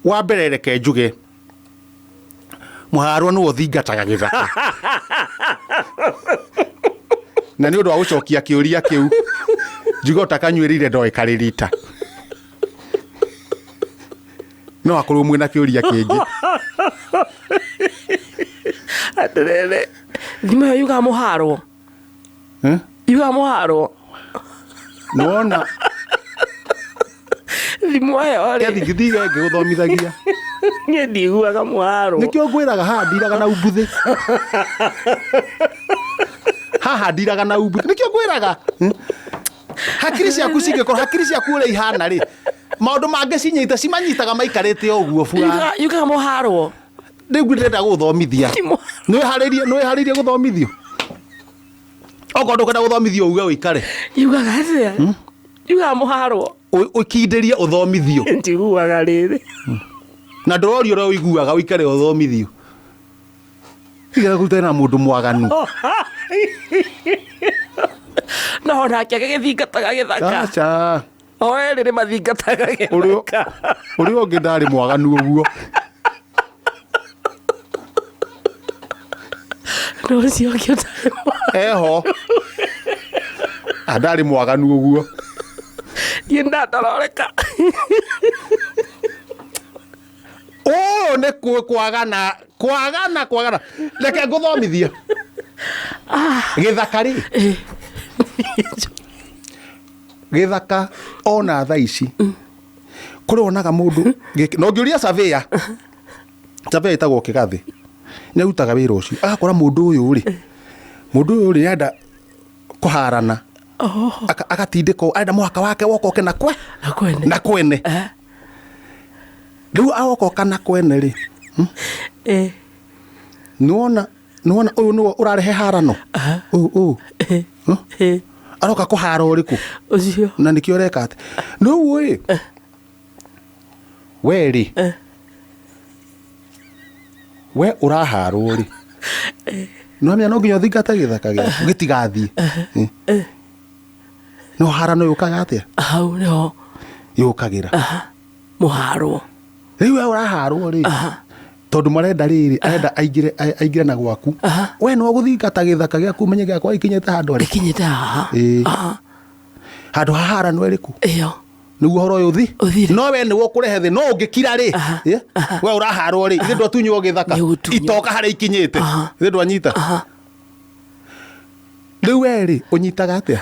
wa mbere reke njuge Mũharo nĩ ũthingataga gĩthaka na nĩ ũndũ wa gũcokia kĩũria kĩu njuga ũtakanyuĩrĩire ndoĩ karĩrita no akorwo mwĩna kĩũria kĩngĩ aterere thima yuga Mũharo yuga Mũharo nona thimo ayo rĩ thigithiga ngĩgũthomithagia niĩ ndiguaga Mũharo nĩkĩo ngwĩraga haha ndiraga na umbuthĩ haha ndiraga na umbuthĩ nĩkĩo ngwĩraga hakiri ciaku cingĩkorwo hakiri ciaku ũrĩa ihana rĩ maũndũ mangĩ cinyita cimanyitaga maikarĩte ũguo bura yuga Mũharo rĩu ndĩrenda gũthomithia nĩwĩharĩirie gũthomithio okorwo ndũkwenda gũthomithio uge ũikare yugaga atĩa yuga Mũharo ũkindĩrie ũthomithio ndiguaga rĩrĩ na ndũrorio ũrĩa ũiguaga ũikare ũthomithio igera kũruta na mũndũ mwaganu no nake gĩthingataga gĩthaka acha oe rĩrĩ mathingataga gĩthaka ũrĩa ũngĩ ndarĩ mwaganu ũguo no ũcio ũngĩ eho ndarĩ mwaganu ũguo niĩ ndataroreka nĩ kwagana reke ngũthomithie gĩthaka rĩ gĩthaka ona thaa ici kũrĩ wonaga mũndũ no ngĩũria surveyor ĩtagwo Kĩgathĩ nĩ arutaga wĩra ũcio agakora mũndũ ũyũ rĩ enda kũharana agatindĩka arenda mũhaka wake wokoke na kwene rĩu agokoka na kwene rĩ nĩwona ũyũ nĩwe ũrarehe harano aroka kũhara ũrĩkũ na nĩkĩo ũreka atĩ rĩu we rĩ we ũraharwo rĩ nĩwamenya no nginya ũthingate gĩthaka gĩaku gĩtigathiĩ no harano yũkaga atĩa hau nĩho yũkagĩra Mũharo rĩu we ũraharwo rĩ tondũ marenda rĩrĩ arenda aingĩre na gwaku we no gũthingata gĩthaka gĩaku umenye gĩakwa ikinyĩte handũ ikinyĩte haha handũ haharano ĩrĩkũ ĩyo nĩguo horo ũyũ ũthi no we nĩwe ũkũrehe thĩ no ũngĩkira rĩ we ũraharwo rĩ ithe ndwatunywo gĩthaka itoka harĩa ikinyĩte ithe ndwanyita rĩu we rĩ ũnyitaga atĩa